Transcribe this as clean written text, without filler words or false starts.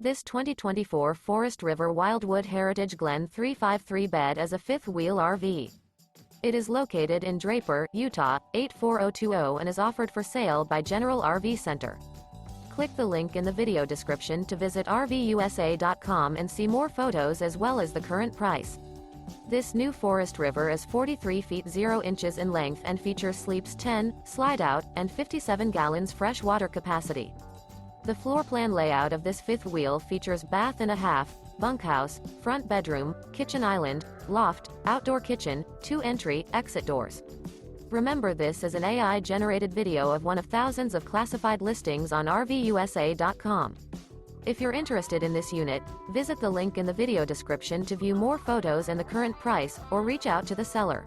This 2024 Forest River Wildwood Heritage Glen 353-bed is a fifth-wheel RV. It is located in Draper, Utah, 84020 and is offered for sale by General RV Center. Click the link in the video description to visit RVUSA.com and see more photos as well as the current price. This new Forest River is 43 feet 0 inches in length and features sleeps 10, slide-out, and 57 gallons fresh water capacity. The floor plan layout of this fifth wheel features bath and a half, bunkhouse, front bedroom, kitchen island, loft, outdoor kitchen, 2 entry/exit doors. Remember, this is an AI-generated video of one of thousands of classified listings on RVUSA.com. If you're interested in this unit, visit the link in the video description to view more photos and the current price, or reach out to the seller.